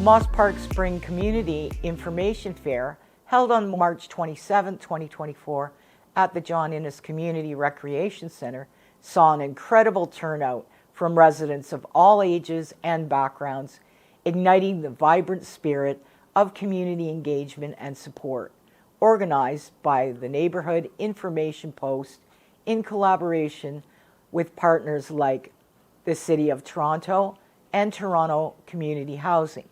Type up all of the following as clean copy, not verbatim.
Moss Park Spring Community Information Fair, held on March 27, 2024, at the John Innes Community Recreation Center, saw an incredible turnout from residents of all ages and backgrounds, igniting the vibrant spirit of community engagement and support, organized by the Neighbourhood Information Post in collaboration with partners like the City of Toronto and Toronto Community Housing.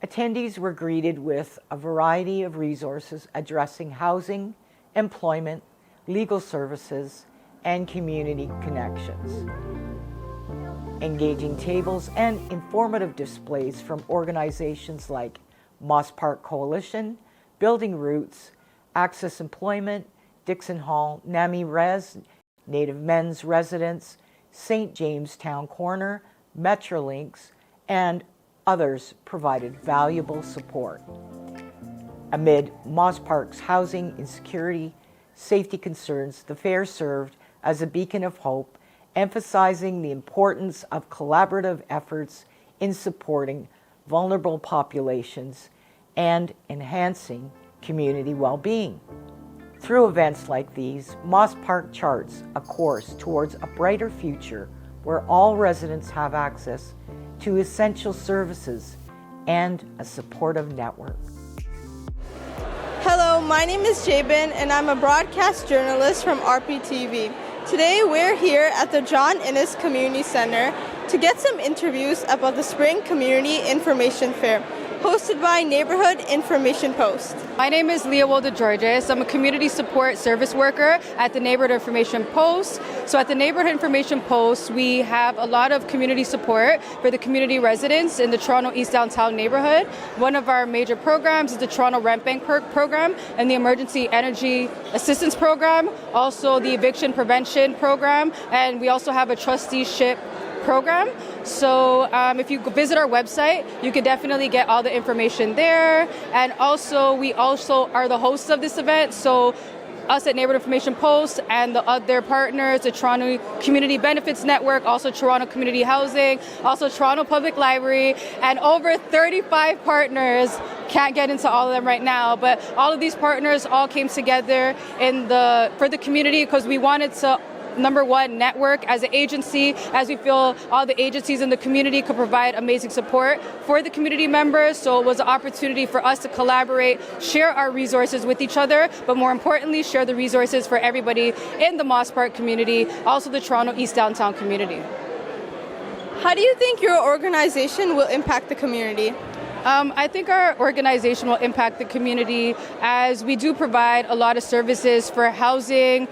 Attendees were greeted with a variety of resources addressing housing, employment, legal services, and community connections. Engaging tables and informative displays from organizations like Moss Park Coalition, Building Roots, Access Employment, Dixon Hall, Nami Res, Native Men's Residence, St. Jamestown Corner, Metrolinx, and others provided valuable support. Amid Moss Park's housing insecurity, safety concerns, the fair served as a beacon of hope, emphasizing the importance of collaborative efforts in supporting vulnerable populations and enhancing community well-being. Through events like these, Moss Park charts a course towards a brighter future where all residents have access to essential services and a supportive network. Hello, my name is Jabin and I'm a broadcast journalist from rptv. Today we're here at the John Innes Community Center to get some interviews about the Spring Community Information Fair, hosted by Neighbourhood Information Post. My name is Leonard Ahmed. I'm a community support service worker at the Neighbourhood Information Post. So at the Neighbourhood Information Post, we have a lot of community support for the community residents in the Toronto East Downtown neighborhood. One of our major programs is the Toronto Rent Bank Program and the Emergency Energy Assistance Program, also the Eviction Prevention Program, and we also have a trusteeship program. So if you visit our website, you can definitely get all the information there. And also, we also are the hosts of this event. So us at Neighbourhood Information Post and the other partners, the Toronto Community Benefits Network, also Toronto Community Housing, also Toronto Public Library, and over 35 partners. Can't get into all of them right now, but all of these partners all came together for the community because we wanted to, number one, network as an agency, as we feel all the agencies in the community could provide amazing support for the community members. So it was an opportunity for us to collaborate, share our resources with each other, but more importantly, share the resources for everybody in the Moss Park community, also the Toronto East Downtown community. How do you think your organization will impact the community? I think our organization will impact the community as we do provide a lot of services for housing,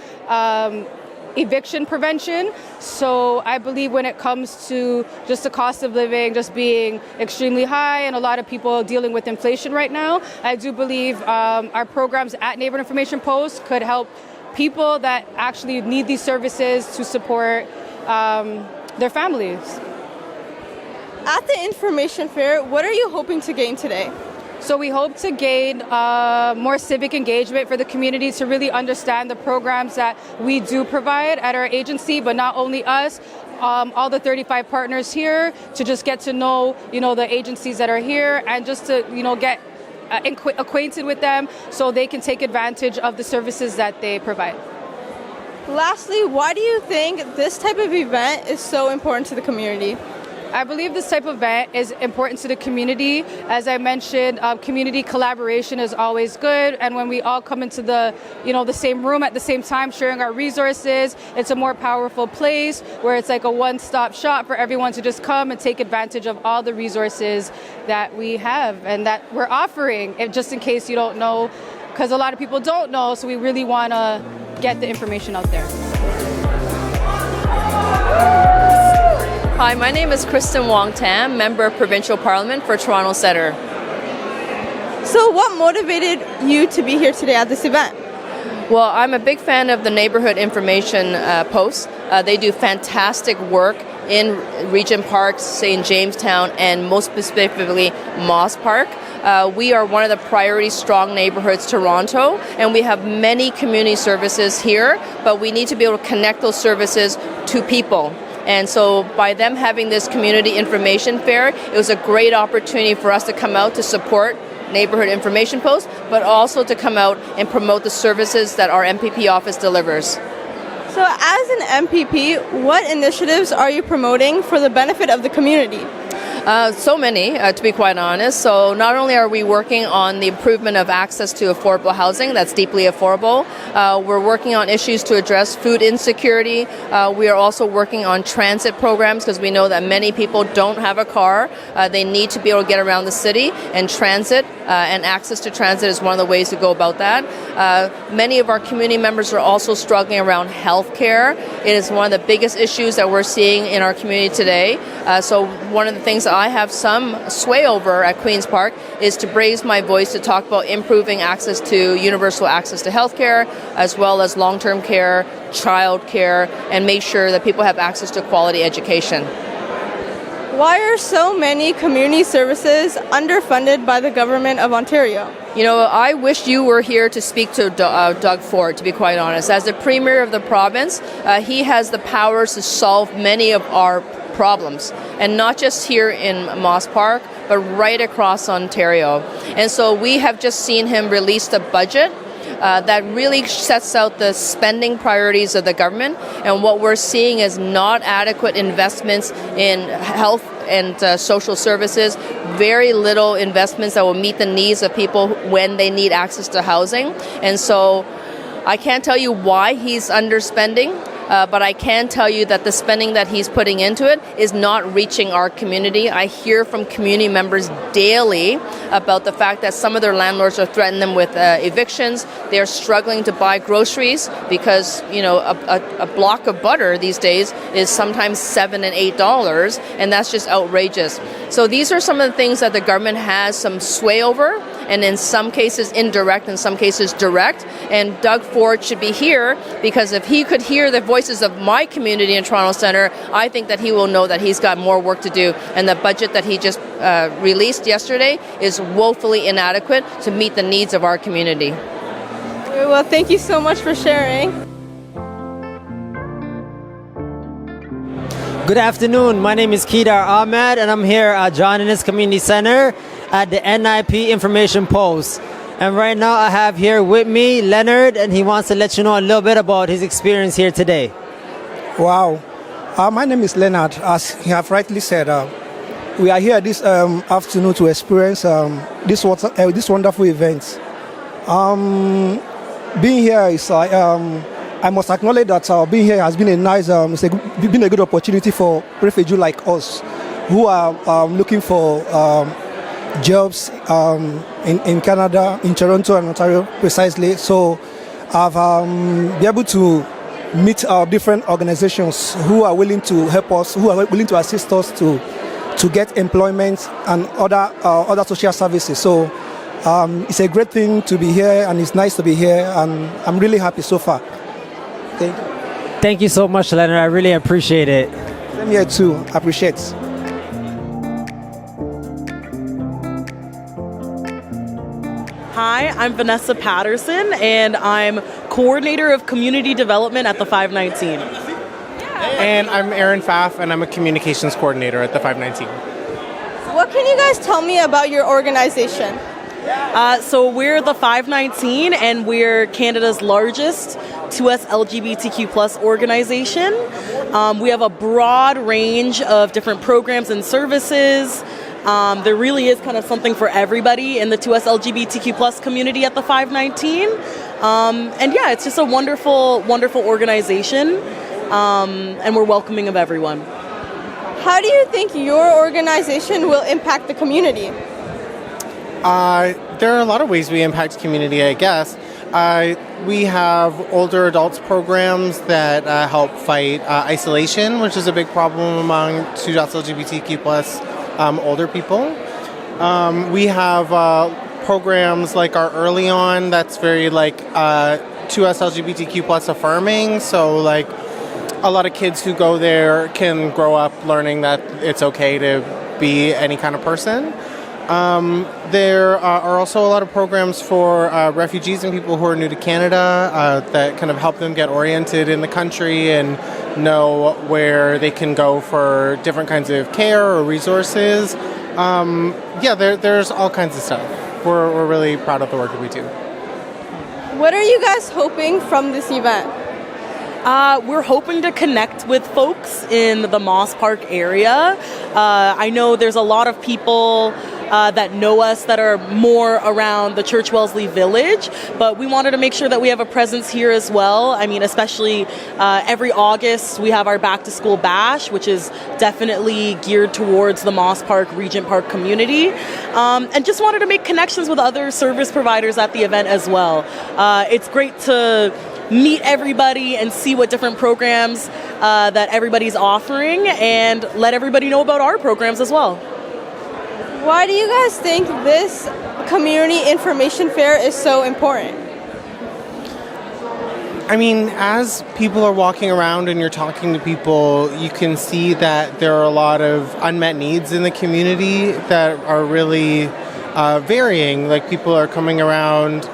eviction prevention. So I believe when it comes to just the cost of living just being extremely high and a lot of people dealing with inflation right now, I do believe our programs at Neighbourhood Information Post could help people that actually need these services to support their families. At the Information Fair, what are you hoping to gain today? So we hope to gain more civic engagement for the community to really understand the programs that we do provide at our agency, but not only us, all the 35 partners here, to just get to know, the agencies that are here and just to, get acquainted with them so they can take advantage of the services that they provide. Lastly, why do you think this type of event is so important to the community? I believe this type of event is important to the community. As I mentioned, community collaboration is always good, and when we all come into the same room at the same time, sharing our resources, it's a more powerful place where it's like a one-stop shop for everyone to just come and take advantage of all the resources that we have and that we're offering, just in case you don't know, because a lot of people don't know, so we really want to get the information out there. Hi, my name is Kristen Wong, Member of Provincial Parliament for Toronto Centre. So what motivated you to be here today at this event? Well, I'm a big fan of the Neighbourhood Information Post. They do fantastic work in Regent Park, St. Jamestown, and most specifically Moss Park. We are one of the priority strong neighborhoods, Toronto, and we have many community services here, but we need to be able to connect those services to people. And so by them having this community information fair, it was a great opportunity for us to come out to support Neighbourhood Information Post, but also to come out and promote the services that our MPP office delivers. So as an MPP, what initiatives are you promoting for the benefit of the community? So many, to be quite honest. So not only are we working on the improvement of access to affordable housing that's deeply affordable, we're working on issues to address food insecurity. We are also working on transit programs because we know that many people don't have a car. They need to be able to get around the city, and transit and access to transit is one of the ways to go about that. Many of our community members are also struggling around health care. It is one of the biggest issues that we're seeing in our community today. So one of the things I have some sway over at Queen's Park is to raise my voice to talk about improving access to universal access to healthcare, as well as long-term care, child care, and make sure that people have access to quality education. Why are so many community services underfunded by the government of Ontario? You know, I wish you were here to speak to Doug Ford, to be quite honest. As the Premier of the province, he has the powers to solve many of our problems, and not just here in Moss Park, but right across Ontario. And so we have just seen him release the budget that really sets out the spending priorities of the government, and what we're seeing is not adequate investments in health and social services, very little investments that will meet the needs of people when they need access to housing. And so I can't tell you why he's underspending, but I can tell you that the spending that he's putting into it is not reaching our community. I hear from community members daily about the fact that some of their landlords are threatening them with evictions. They're struggling to buy groceries because, you know, a block of butter these days is sometimes $7 and $8, and that's just outrageous. So these are some of the things that the government has some sway over, and in some cases indirect, in some cases direct. And Doug Ford should be here, because if he could hear the voices of my community in Toronto Centre, I think that he will know that he's got more work to do. And the budget that he just released yesterday is woefully inadequate to meet the needs of our community. Well, thank you so much for sharing. Good afternoon. My name is Kedar Ahmed, and I'm here at John Innes Community Center at the NIP Information Post. And right now I have here with me Leonard, and he wants to let you know a little bit about his experience here today. Wow. My name is Leonard. As you have rightly said, we are here this afternoon to experience this wonderful event. Being here is I must acknowledge that being here has been a nice, been a good opportunity for refugees like us who are looking for jobs in Canada, in Toronto and Ontario precisely. So I've been able to meet different organizations who are willing to help us, who are willing to assist us to get employment and other social services. So it's a great thing to be here, and it's nice to be here, and I'm really happy so far. Thank you. Thank you so much, Leonard. I really appreciate it. Same here too. Appreciate. Hi, I'm Vanessa Patterson, and I'm Coordinator of Community Development at the 519. And I'm Aaron Pfaff, and I'm a Communications Coordinator at the 519. What can you guys tell me about your organization? So we're the 519, and we're Canada's largest 2S LGBTQ+ organization. We have a broad range of different programs and services. There really is kind of something for everybody in the 2S LGBTQ+ community at the 519. And yeah, it's just a wonderful, wonderful organization, and we're welcoming of everyone. How do you think your organization will impact the community? There are a lot of ways we impact community, I guess. We have older adults programs that help fight isolation, which is a big problem among 2S LGBTQ+ older people. We have programs like our Early On that's very 2S LGBTQ+ affirming. So like a lot of kids who go there can grow up learning that it's okay to be any kind of person. There are also a lot of programs for refugees and people who are new to Canada that kind of help them get oriented in the country and know where they can go for different kinds of care or resources. There's all kinds of stuff. We're really proud of the work that we do. What are you guys hoping from this event? We're hoping to connect with folks in the Moss Park area. I know there's a lot of people that know us that are more around the Church Wellesley Village, but we wanted to make sure that we have a presence here as well. I mean, especially every August we have our Back to School Bash, which is definitely geared towards the Moss Park, Regent Park community, and just wanted to make connections with other service providers at the event as well. It's great to meet everybody and see what different programs that everybody's offering and let everybody know about our programs as well. Why do you guys think this community information fair is so important? I mean, as people are walking around and you're talking to people, you can see that there are a lot of unmet needs in the community that are really varying. Like, people are coming around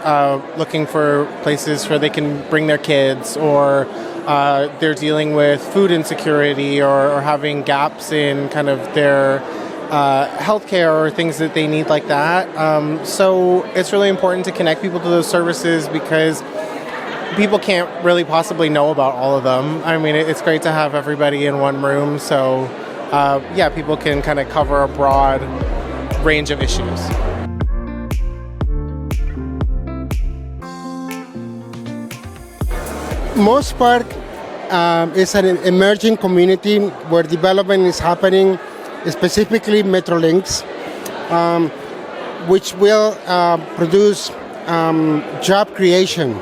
looking for places where they can bring their kids, or they're dealing with food insecurity or having gaps in kind of their healthcare or things that they need like that. So it's really important to connect people to those services because people can't really possibly know about all of them. I mean, it's great to have everybody in one room, so people can kind of cover a broad range of issues. Moss Park is an emerging community where development is happening, specifically Metrolinks, which will produce job creation.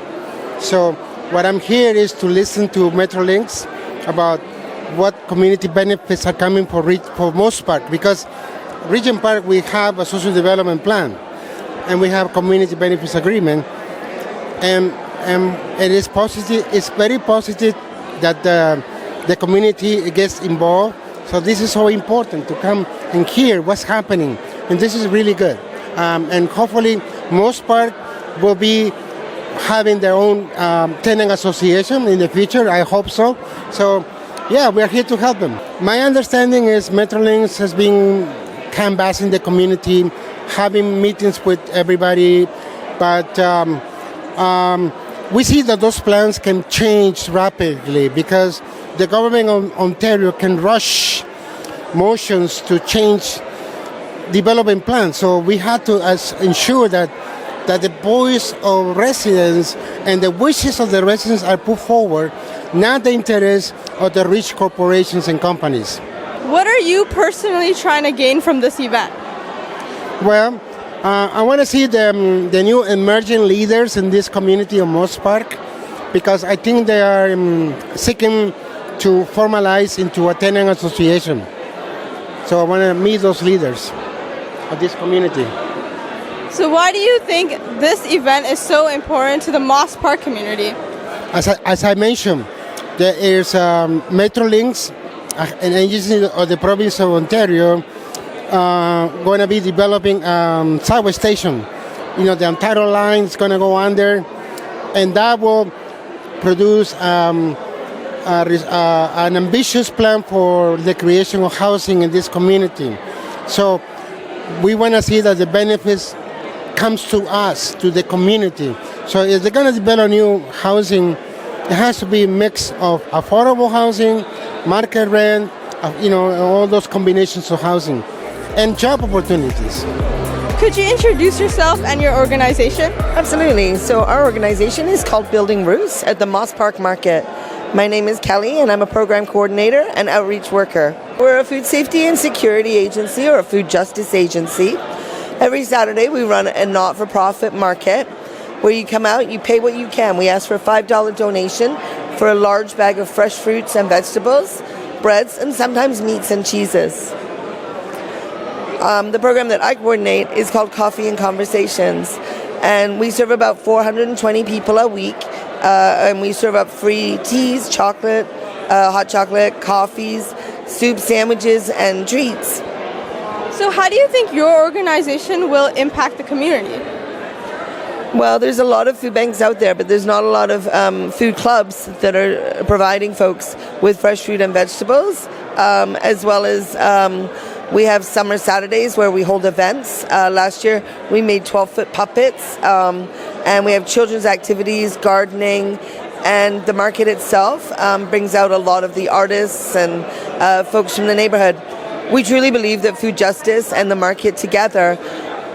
So what I'm here is to listen to Metrolinks about what community benefits are coming for Moss Park, because Regent Park, we have a social development plan and we have community benefits agreement, and it is positive. It's very positive that the community gets involved. So this is so important to come and hear what's happening, and this is really good. And hopefully, Moss Park will be having their own tenant association in the future. I hope so. So, yeah, we're here to help them. My understanding is Metrolinks has been canvassing the community, having meetings with everybody, but we see that those plans can change rapidly because the government of Ontario can rush motions to change development plans. So we had to ensure that the voice of residents and the wishes of the residents are put forward, not the interests of the rich corporations and companies. What are you personally trying to gain from this event? Well, I want to see the new emerging leaders in this community of Moss Park, because I think they are seeking to formalize into a tenant association. So I want to meet those leaders of this community. So why do you think this event is so important to the Moss Park community? As I mentioned, there is Metrolinks, an agency of the province of Ontario, going to be developing subway station. You know, the Ontario line is going to go under, and that will produce an ambitious plan for the creation of housing in this community. So we want to see that the benefits comes to us, to the community. So if they're going to develop new housing, it has to be a mix of affordable housing, market rent, all those combinations of housing, and job opportunities. Could you introduce yourself and your organization? Absolutely. So our organization is called Building Roots at the Moss Park Market. My name is Kelly, and I'm a program coordinator and outreach worker. We're a food safety and security agency, or a food justice agency. Every Saturday we run a not-for-profit market where you come out, you pay what you can. We ask for a $5 donation for a large bag of fresh fruits and vegetables, breads, and sometimes meats and cheeses. The program that I coordinate is called Coffee and Conversations, and we serve about 420 people a week, and we serve up free teas, chocolate, hot chocolate, coffees, soup, sandwiches, and treats. So how do you think your organization will impact the community? Well, there's a lot of food banks out there, but there's not a lot of food clubs that are providing folks with fresh fruit and vegetables, as well as we have summer Saturdays where we hold events. Last year we made 12-foot puppets, and we have children's activities, gardening, and the market itself brings out a lot of the artists and folks from the neighborhood. We truly believe that food justice and the market together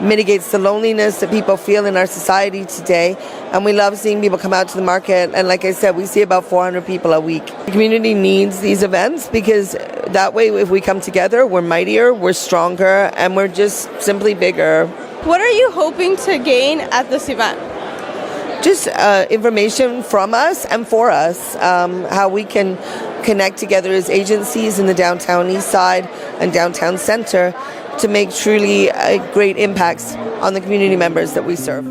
mitigates the loneliness that people feel in our society today, and we love seeing people come out to the market. And like I said, we see about 400 people a week. The community needs these events because that way, if we come together, we're mightier, we're stronger, and we're just simply bigger. What are you hoping to gain at this event? Just information from us and for us, how we can connect together as agencies in the downtown east side and downtown center to make truly great impacts on the community members that we serve.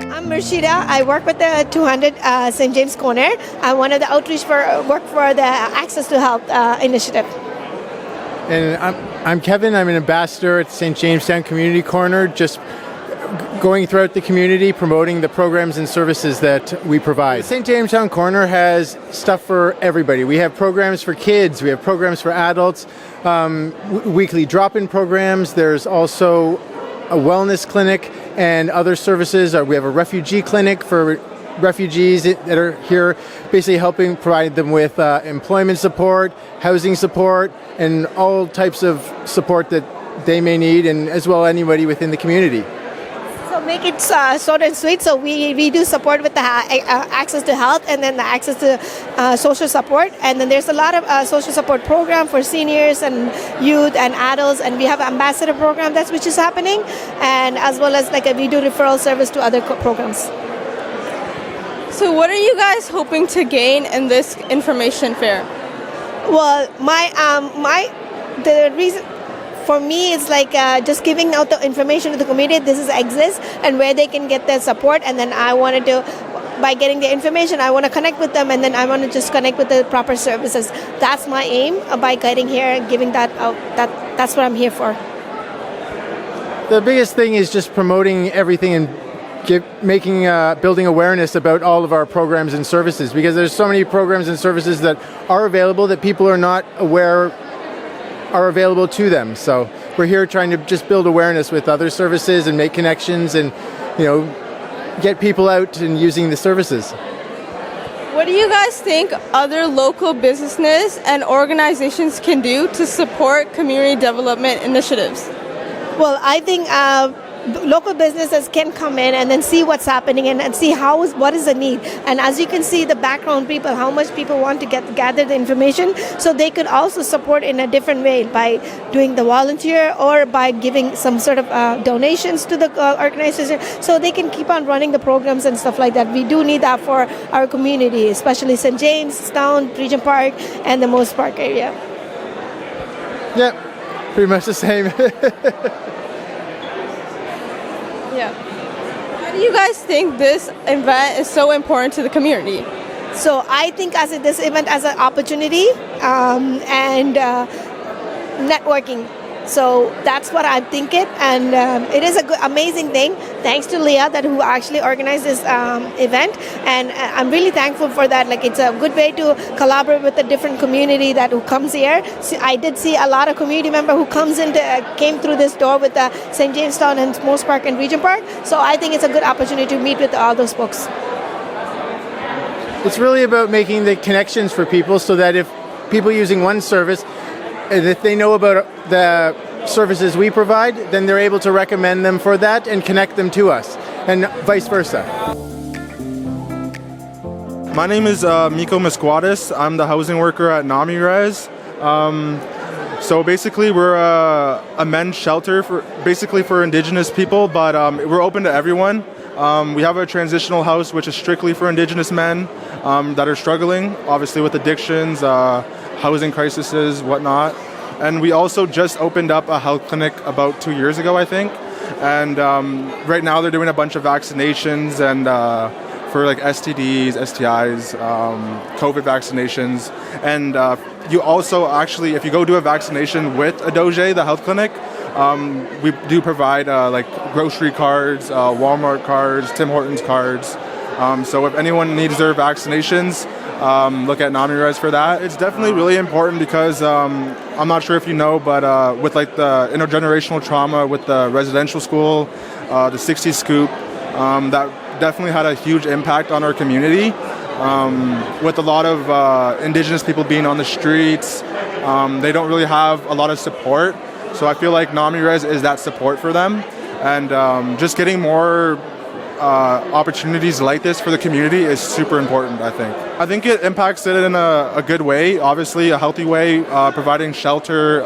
I'm Rashida. I work with the 200 St. James Corner. I'm one of the outreach work for the Access to Health initiative. And I'm Kevin. I'm an ambassador at St. Jamestown Community Corner, just going throughout the community, promoting the programs and services that we provide. St. Jamestown Corner has stuff for everybody. We have programs for kids, we have programs for adults, weekly drop-in programs. There's also a wellness clinic and other services. We have a refugee clinic for refugees that are here, basically helping provide them with employment support, housing support, and all types of support that they may need, and as well anybody within the community. So make it short and sweet. So we do support with the access to health, and then the access to social support, and then there's a lot of social support program for seniors and youth and adults, and we have an ambassador program which is happening, and as well as we do referral service to other programs. So what are you guys hoping to gain in this information fair? Well, the reason for me is just giving out the information to the community. This exists and where they can get their support. And then I wanted to, by getting the information, I want to connect with them, and then I want to just connect with the proper services. That's my aim by guiding here and giving that out. That's what I'm here for. The biggest thing is just promoting everything and building awareness about all of our programs and services, because there's so many programs and services that are available that people are not aware are available to them. So we're here trying to just build awareness with other services and make connections and, get people out and using the services. What do you guys think other local businesses and organizations can do to support community development initiatives? Well, I think local businesses can come in and then see what's happening and see what is the need. And as you can see, the background people, how much people want to gather the information, so they could also support in a different way by doing the volunteer or by giving some sort of donations to the organization, so they can keep on running the programs and stuff like that. We do need that for our community, especially St. Jamestown, Regent Park, and the Moss Park area. Yeah, pretty much the same. Yeah. Why do you guys think this event is so important to the community? So I think this event as an opportunity and networking. So that's what I'm thinking, and it is a amazing thing. Thanks to Leah who actually organized this event, and I'm really thankful for that. It's a good way to collaborate with a different community who comes here. So I did see a lot of community member who came through this door with St. Jamestown and Moss Park and Regent Park. So I think it's a good opportunity to meet with all those folks. It's really about making the connections for people, so that if people using one service, and if they know about the services we provide, then they're able to recommend them for that and connect them to us, and vice versa. My name is Miko Misquadis. I'm the housing worker at Nami Res. So basically, we're a men's shelter for Indigenous people, but we're open to everyone. We have a transitional house, which is strictly for Indigenous men that are struggling, obviously with addictions, housing crises, whatnot. And we also just opened up a health clinic about 2 years ago, I think. And right now they're doing a bunch of vaccinations and for STDs, STIs, COVID vaccinations. And you also actually, if you go do a vaccination with Adoge, the health clinic, We do provide like grocery cards, Walmart cards, Tim Hortons cards. So if anyone needs their vaccinations, look at Nami Res for that. It's definitely really important because I'm not sure if you know, but with like the intergenerational trauma with the residential school, the 60s scoop, that definitely had a huge impact on our community. With a lot of indigenous people being on the streets, they don't really have a lot of support. So I feel like Nami Res is that support for them, and just getting more opportunities like this for the community is super important, I think it impacts it in a good way, obviously a healthy way, providing shelter,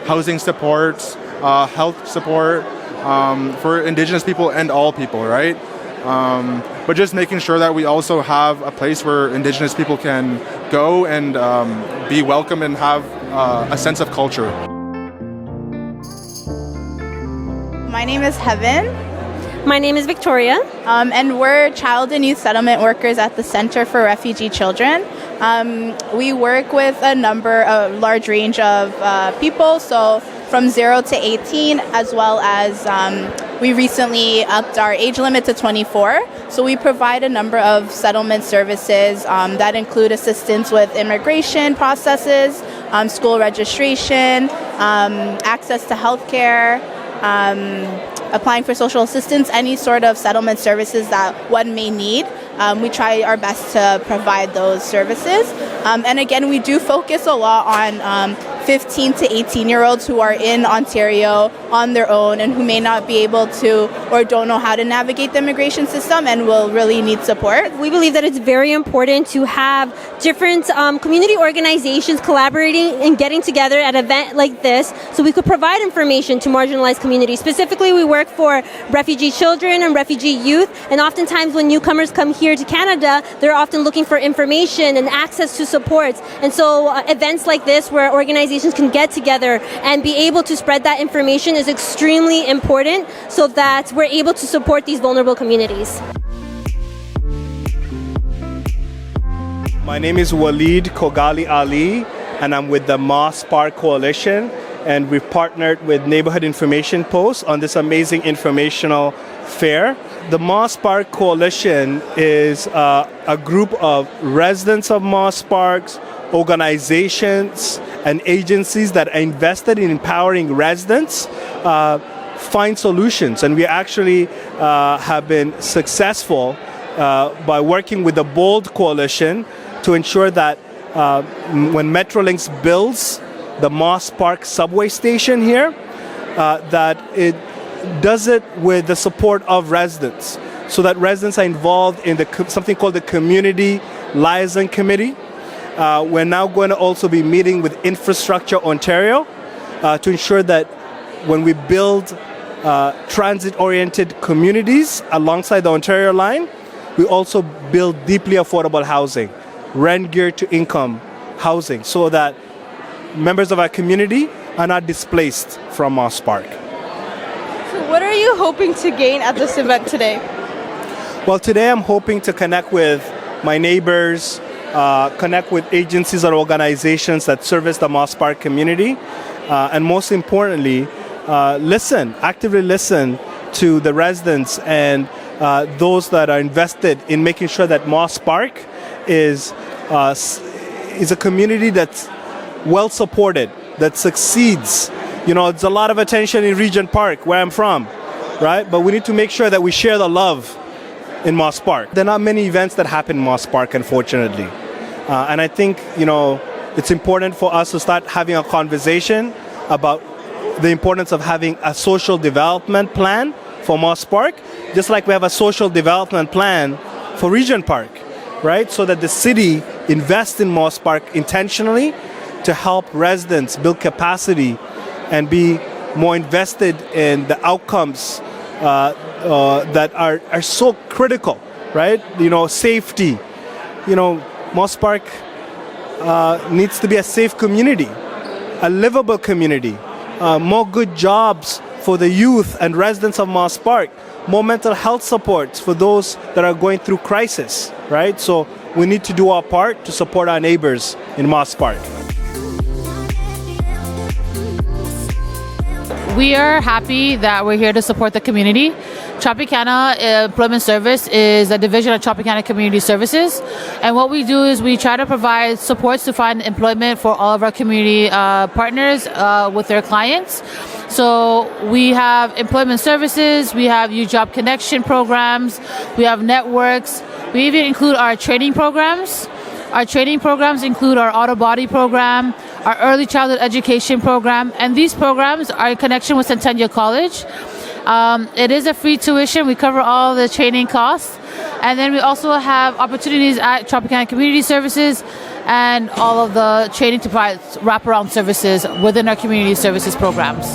housing supports, health support for indigenous people and all people, right? But just making sure that we also have a place where indigenous people can go and be welcome and have a sense of culture. My name is Heaven. My name is Victoria. And we're child and youth settlement workers at the Center for Refugee Children. We work with a large range of people, so from 0 to 18, as well as we recently upped our age limit to 24. So we provide a number of settlement services that include assistance with immigration processes, school registration, access to healthcare, applying for social assistance, any sort of settlement services that one may need. We try our best to provide those services. And again, we do focus a lot on 15 to 18-year-olds who are in Ontario on their own and who may not be able to or don't know how to navigate the immigration system and will really need support. We believe that it's very important to have different community organizations collaborating and getting together at an event like this so we could provide information to marginalized communities. Specifically, we work for refugee children and refugee youth, and oftentimes when newcomers come here to Canada, they're often looking for information and access to supports. And so events like this where organizations can get together and be able to spread that information is extremely important so that we're able to support these vulnerable communities. My name is Waleed Kogali Ali, and I'm with the Moss Park Coalition, and we've partnered with Neighbourhood Information Post on this amazing informational fair. The Moss Park Coalition is a group of residents of Moss Parks, organizations, and agencies that are invested in empowering residents find solutions. And we actually have been successful by working with the BOLD Coalition to ensure that when Metrolinx builds the Moss Park subway station here, that it does it with the support of residents, so that residents are involved in something called the Community Liaison Committee. We're now going to also be meeting with Infrastructure Ontario to ensure that when we build transit-oriented communities alongside the Ontario line, we also build deeply affordable housing, rent-geared to income housing, so that members of our community are not displaced from Moss Park. So what are you hoping to gain at this event today? Well, today I'm hoping to connect with my neighbors, connect with agencies or organizations that service the Moss Park community, and most importantly, actively listen to the residents and those that are invested in making sure that Moss Park is a community that's well supported, that succeeds. You know, it's a lot of attention in Regent Park, where I'm from, right? But we need to make sure that we share the love in Moss Park. There are not many events that happen in Moss Park, unfortunately. And I think, it's important for us to start having a conversation about the importance of having a social development plan for Moss Park, just like we have a social development plan for Regent Park, right? So that the city invests in Moss Park intentionally to help residents build capacity and be more invested in the outcomes that are so critical, right? Safety. Moss Park needs to be a safe community, a livable community, more good jobs for the youth and residents of Moss Park, more mental health supports for those that are going through crisis, right? So we need to do our part to support our neighbors in Moss Park. we are happy that we're here to support the community. Tropicana Employment Service is a division of Tropicana Community Services. And what we do is we try to provide supports to find employment for all of our community partners with their clients. So we have employment services, we have youth job connection programs, we have networks. We even include our training programs. Our training programs include our auto body program, our early childhood education program, and these programs are in connection with Centennial College. It is a free tuition. We cover all the training costs. And then we also have opportunities at Tropicana Community Services and all of the training to provide wraparound services within our community services programs.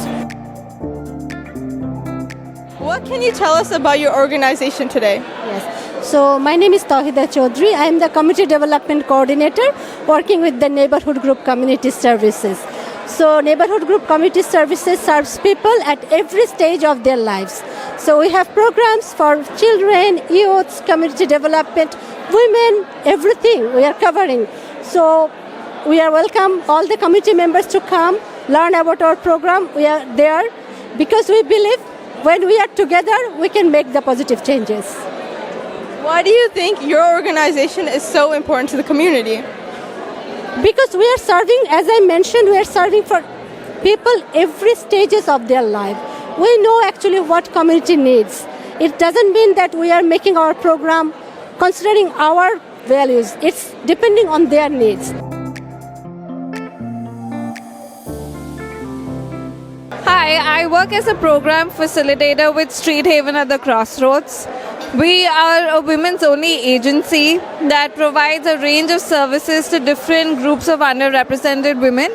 What can you tell us about your organization today? Yes. So my name is Tawhida Chaudhry. I am the Community Development Coordinator working with the Neighborhood Group Community Services. So Neighborhood Group Community Services serves people at every stage of their lives. So we have programs for children, youths, community development, women, everything we are covering. So we are welcome all the community members to come, learn about our program. We are there because we believe when we are together, we can make the positive changes. Why do you think your organization is so important to the community? Because we are serving, as I mentioned, we are serving for people every stages of their life. We know actually what community needs. It doesn't mean that we are making our program considering our values. It's depending on their needs. Hi, I work as a program facilitator with Street Haven at the Crossroads. We are a women's only agency that provides a range of services to different groups of underrepresented women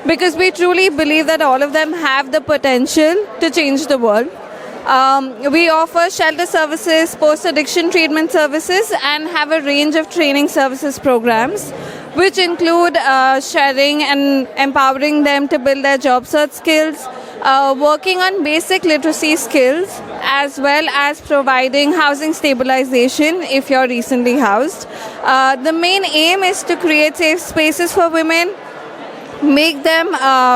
because we truly believe that all of them have the potential to change the world. We offer shelter services, post-addiction treatment services, and have a range of training services programs, which include sharing and empowering them to build their job search skills, working on basic literacy skills, as well as providing housing stabilization if you're recently housed. The main aim is to create safe spaces for women, make them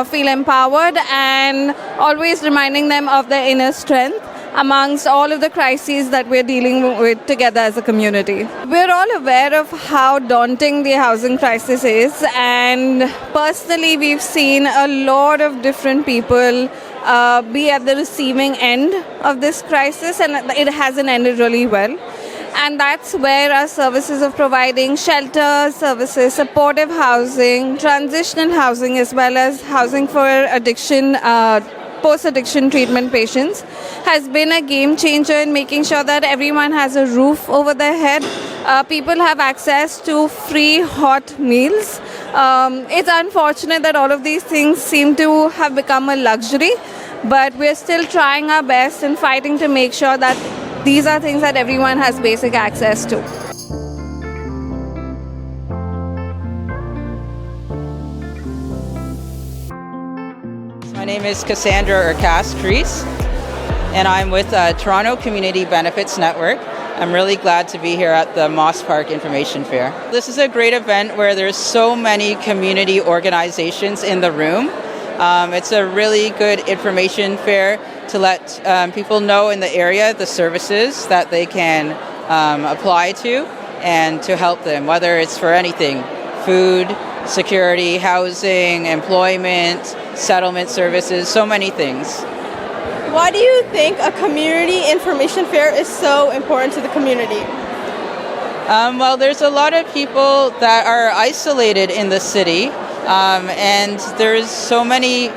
feel empowered, and always reminding them of their inner strength amongst all of the crises that we're dealing with together as a community. We're all aware of how daunting the housing crisis is, and personally we've seen a lot of different people be at the receiving end of this crisis, and it hasn't ended really well. And that's where our services of providing shelter services, supportive housing, transitional housing, as well as housing for addiction, post-addiction treatment patients has been a game changer in making sure that everyone has a roof over their head. People have access to free hot meals. It's unfortunate that all of these things seem to have become a luxury, but we're still trying our best and fighting to make sure that these are things that everyone has basic access to. My name is Cassandra Urkas-Treese, and I'm with Toronto Community Benefits Network. I'm really glad to be here at the Moss Park Information Fair. This is a great event where there's so many community organizations in the room. It's a really good information fair to let people know in the area the services that they can apply to and to help them, whether it's for anything, food, security, housing, employment, settlement services, so many things. Why do you think a community information fair is so important to the community? Well, there's a lot of people that are isolated in the city, and there's so many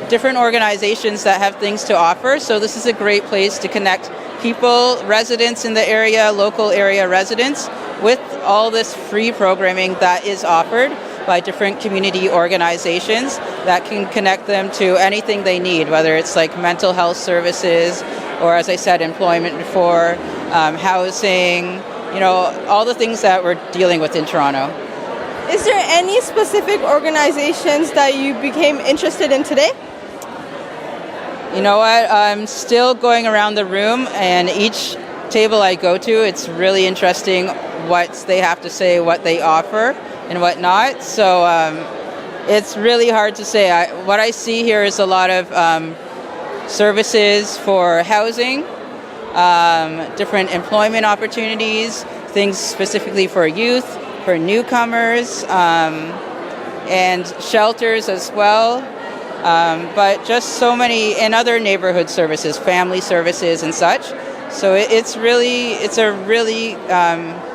different organizations that have things to offer, so this is a great place to connect people, residents in the area, local area residents, with all this free programming that is offered by different community organizations that can connect them to anything they need, whether it's like mental health services or, as I said, employment for housing, you know, all the things that we're dealing with in Toronto. Is there any specific organizations that you became interested in today? You know what, I'm still going around the room, and each table I go to, it's really interesting what they have to say, what they offer and what not. So it's really hard to say. What I see here is a lot of services for housing, different employment opportunities, things specifically for youth, for newcomers, and shelters as well. But just so many, and other neighborhood services, family services and such. So it's a really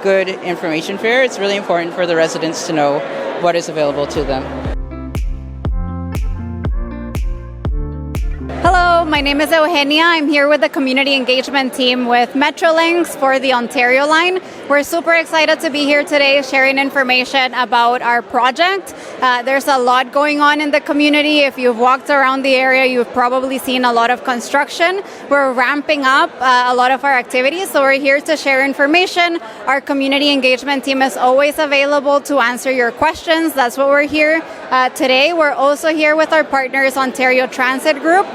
good information fair. It's really important for the residents to know what is available to them. Hello, my name is Eugenia. I'm here with the community engagement team with Metrolinx for the Ontario line. We're super excited to be here today sharing information about our project. There's a lot going on in the community. If you've walked around the area, you've probably seen a lot of construction. We're ramping up a lot of our activities, so we're here to share information. Our community engagement team is always available to answer your questions. That's what we're here today. We're also here with our partners, Ontario Transit Group,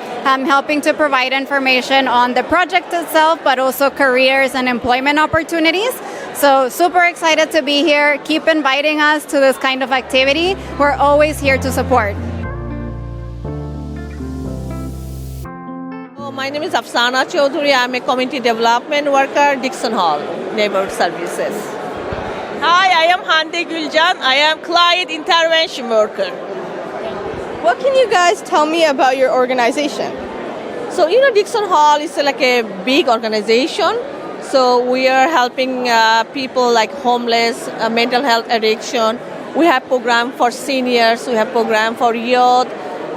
helping to provide information on the project itself, but also careers and employment opportunities. So super excited to be here. Keep inviting us to this kind of activity. We're always here to support. My name is Afsana Chaudhuri. I'm a community development worker, Dixon Hall, Neighborhood Services. Hi, I am Hande Guljan. I am client intervention worker. What can you guys tell me about your organization? So, Dixon Hall is like a big organization. So we are helping people like homeless, mental health addiction. We have program for seniors, we have program for youth,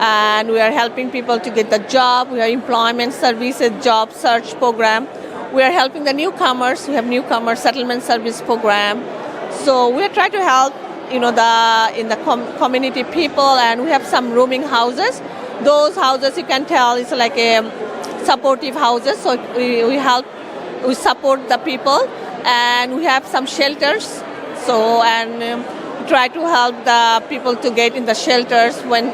and we are helping people to get the job. We have employment services, job search program. We are helping the newcomers. We have newcomer settlement service program. So we are trying to help, in the community people, and we have some rooming houses. Those houses, you can tell, it's like a supportive houses. So we support the people, and we have some shelters. So try to help the people to get in the shelters when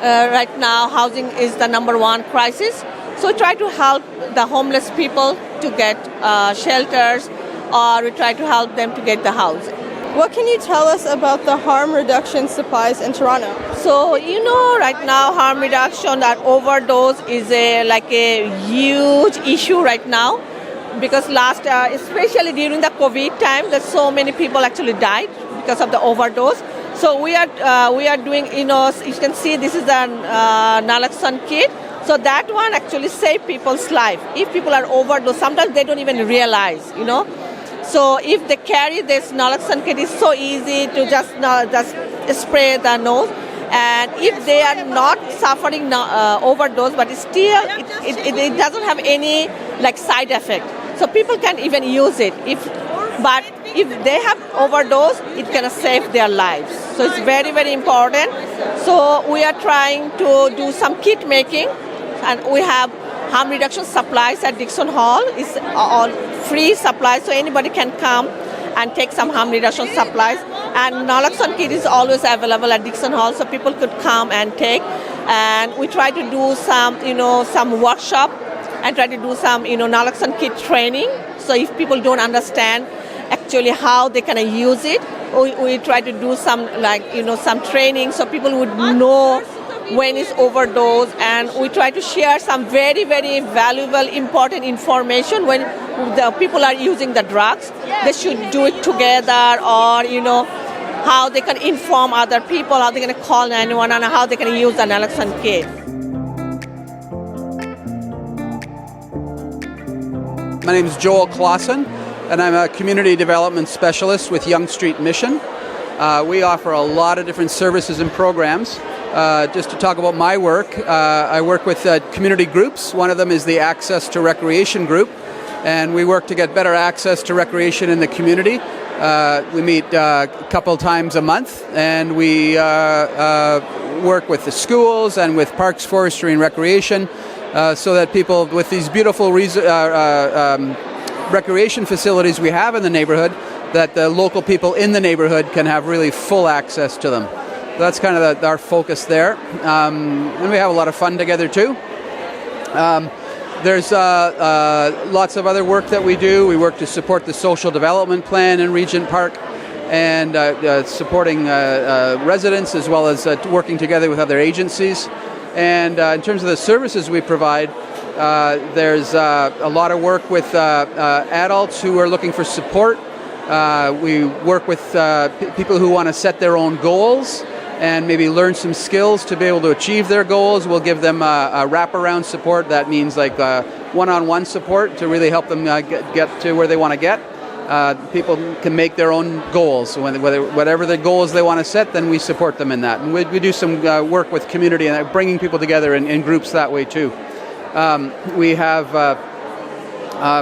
right now housing is the #1 crisis. So try to help the homeless people to get shelters, or we try to help them to get the housing. What can you tell us about the harm reduction supplies in Toronto? So, right now harm reduction, that overdose is a huge issue right now, because especially during the COVID time, that so many people actually died because of the overdose. So we are doing, you can see this is the naloxone kit. So that one actually saved people's life. If people are overdosed, sometimes they don't even realize, So if they carry this naloxone kit, it's so easy to just spray the nose. And if they are not suffering overdose, but still it doesn't have any side effect. So people can even use it. But if they have overdose, it can save their lives. So it's very, very important. So we are trying to do some kit making, and we have harm reduction supplies at Dixon Hall. It's all free supplies, so anybody can come and take some harm reduction supplies. And naloxone kit is always available at Dixon Hall, so people could come and take. And we try to do some workshop and try to do some, naloxone kit training. So if people don't understand actually how they can use it, we try to do some some training so people would know when it's overdose, and we try to share some very, very valuable, important information when the people are using the drugs. They should do it together, or how they can inform other people, how they can call 911, and how they can use the naloxone kit. My name is Joel Clausen, and I'm a community development specialist with Yonge Street Mission. We offer a lot of different services and programs. Just to talk about my work, I work with community groups. One of them is the Access to Recreation group, and we work to get better access to recreation in the community. We meet a couple times a month, and we work with the schools and with Parks, Forestry and Recreation so that people with these beautiful recreation facilities we have in the neighborhood, that the local people in the neighborhood can have really full access to them. That's kind of our focus there. And we have a lot of fun together too. There's lots of other work that we do. We work to support the social development plan in Regent Park. and supporting residents as well as working together with other agencies. And in terms of the services we provide, there's a lot of work with adults who are looking for support. We work with people who want to set their own goals and maybe learn some skills to be able to achieve their goals. We'll give them a wraparound support. That means like one-on-one support to really help them get to where they want to get. People can make their own goals. Whatever the goals they want to set, then we support them in that. And we do some work with community and bringing people together in groups that way too. We have a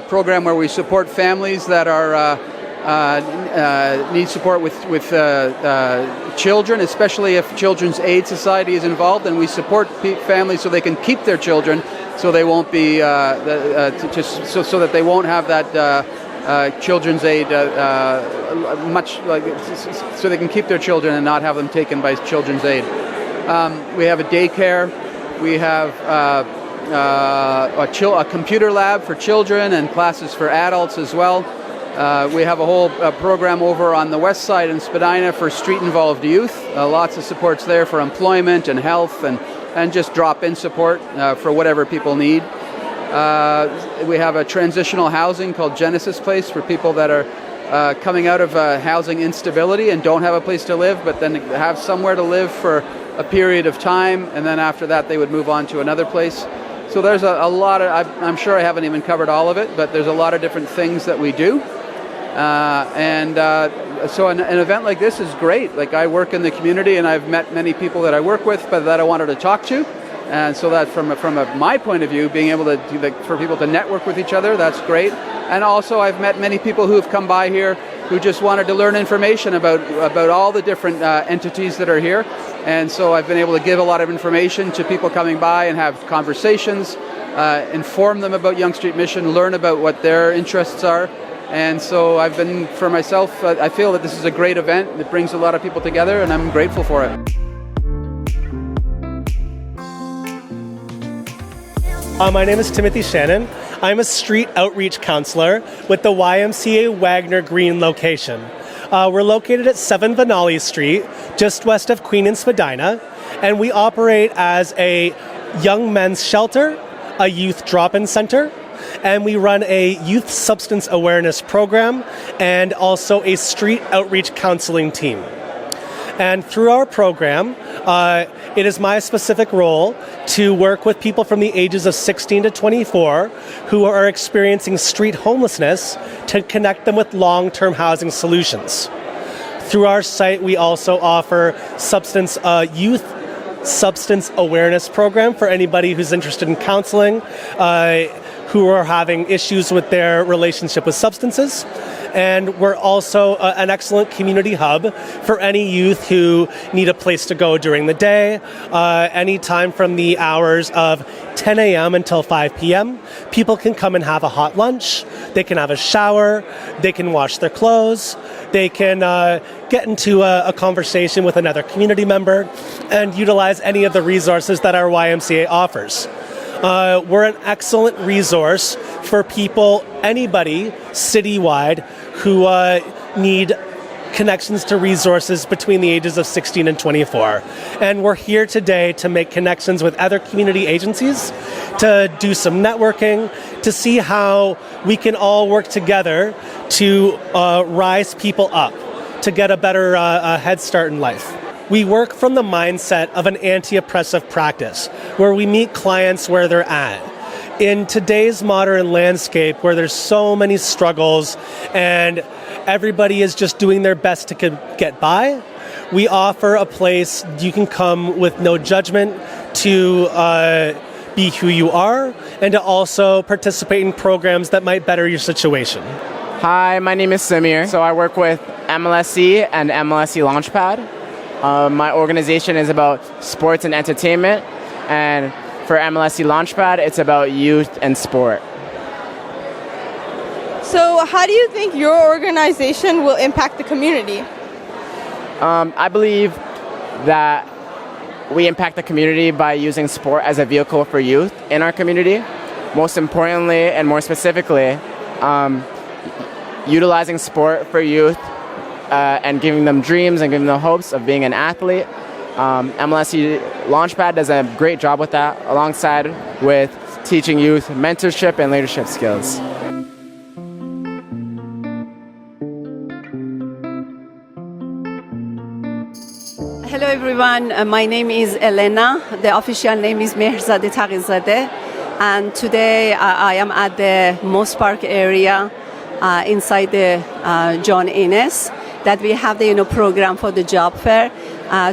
program where we support families that are need support with children, especially if Children's Aid Society is involved, and we support families so they can keep their children, so they won't be so that they won't have that Children's Aid so they can keep their children and not have them taken by Children's Aid. We have a daycare. We have a computer lab for children and classes for adults as well. We have a whole program over on the west side in Spadina for street-involved youth. Lots of supports there for employment and health and just drop-in support for whatever people need. We have a transitional housing called Genesis Place for people that are coming out of housing instability and don't have a place to live, but then have somewhere to live for a period of time, and then after that they would move on to another place. So there's a lot of, I'm sure I haven't even covered all of it, but there's a lot of different things that we do. So an event like this is great. Like, I work in the community and I've met many people that I work with but that I wanted to talk to. And so that from my point of view, being able to for people to network with each other, that's great. And also I've met many people who have come by here who just wanted to learn information about all the different entities that are here. And so I've been able to give a lot of information to people coming by and have conversations, inform them about Yonge Street Mission, learn about what their interests are. And so I've been, for myself, I feel that this is a great event that brings a lot of people together, and I'm grateful for it. My name is Timothy Shannon. I'm a street outreach counselor with the YMCA Wagner Green location. We're located at 7 Vanali Street, just west of Queen and Spadina, and we operate as a young men's shelter, a youth drop-in center, and we run a youth substance awareness program and also a street outreach counseling team. And through our program, it is my specific role to work with people from the ages of 16 to 24 who are experiencing street homelessness to connect them with long-term housing solutions. Through our site, we also offer youth substance awareness program for anybody who's interested in counseling, who are having issues with their relationship with substances. And we're also an excellent community hub for any youth who need a place to go during the day, anytime from the hours of 10 a.m. until 5 p.m. People can come and have a hot lunch, they can have a shower, they can wash their clothes, they can get into a conversation with another community member and utilize any of the resources that our YMCA offers. We're an excellent resource for people, anybody citywide who need connections to resources between the ages of 16 and 24. And we're here today to make connections with other community agencies, to do some networking, to see how we can all work together to rise people up, to get a better head start in life. We work from the mindset of an anti-oppressive practice, where we meet clients where they're at. In today's modern landscape, where there's so many struggles and everybody is just doing their best to get by, we offer a place you can come with no judgment to be who you are and to also participate in programs that might better your situation. Hi, my name is Samir. So I work with MLSE and MLSE Launchpad. My organization is about sports and entertainment, and for MLSE Launchpad, it's about youth and sport. So how do you think your organization will impact the community? I believe that we impact the community by using sport as a vehicle for youth in our community. Most importantly and more specifically, utilizing sport for youth and giving them dreams and giving them hopes of being an athlete. MLS Launchpad does a great job with that, alongside with teaching youth mentorship and leadership skills. Hello everyone, my name is Elena. The official name is Mehrzadeh Taqizadeh, and today I am at the Moss Park area inside the John Innes that we have the program for the job fair.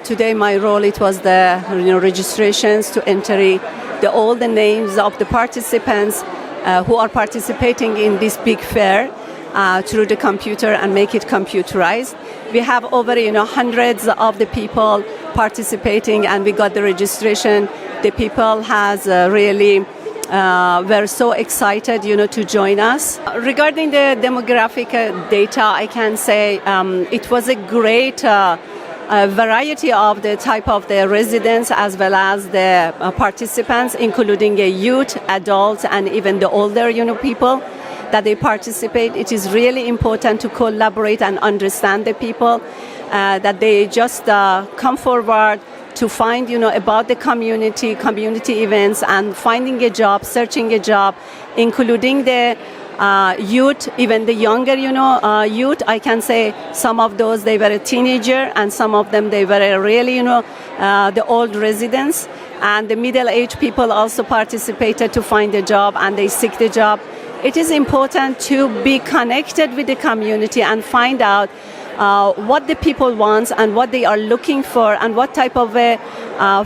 Today my role it was the registrations to enter all the names of the participants who are participating in this big fair through the computer and make it computerized. We have over hundreds of the people participating, and we got the registration. The people has really were so excited to join us. Regarding the demographic data, I can say it was a great variety of the type of the residents as well as the participants, including youth, adults, and even the older people that they participate. It is really important to collaborate and understand the people, that they just come forward to find about the community events and finding a job, searching a job, including the youth, even the younger youth. I can say some of those they were a teenager, and some of them they were really the old residents, and the middle-aged people also participated to find a job and they seek the job. It is important to be connected with the community and find out what the people want and what they are looking for, and what type of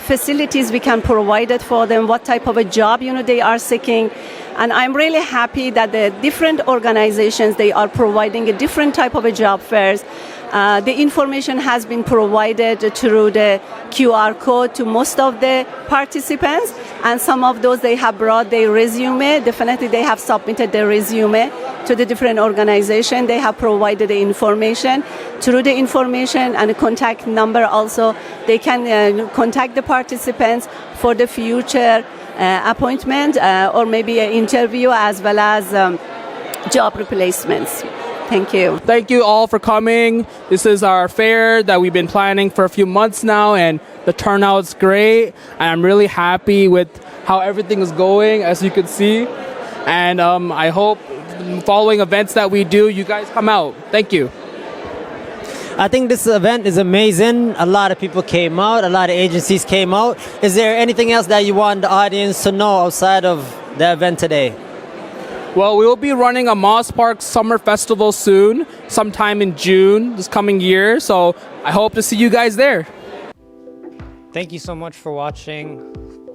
facilities we can provide it for them, what type of a job they are seeking. And I'm really happy that the different organizations, they are providing a different type of a job fairs. The information has been provided through the QR code to most of the participants, and some of those they have brought their resume. Definitely they have submitted their resume to the different organization. They have provided the information. Through the information and a contact number also, they can contact the participants for the future appointment or maybe an interview as well as job replacements. Thank you. Thank you all for coming. This is our fair that we've been planning for a few months now, and the turnout's great. And I'm really happy with how everything is going, as you can see. And I hope following events that we do, you guys come out. Thank you. I think this event is amazing. A lot of people came out. A lot of agencies came out. Is there anything else that you want the audience to know outside of the event today? Well, we will be running a Moss Park Summer Festival soon, sometime in June this coming year. So I hope to see you guys there. Thank you so much for watching.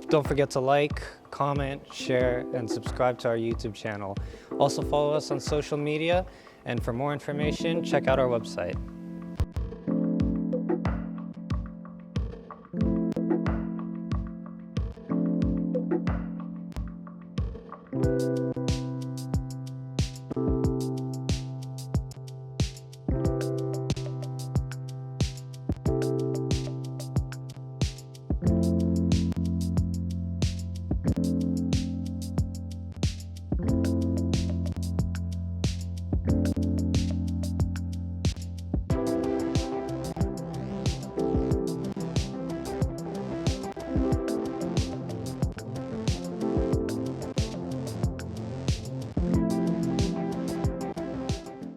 Don't forget to like, comment, share, and subscribe to our YouTube channel. Also follow us on social media, and for more information, check out our website.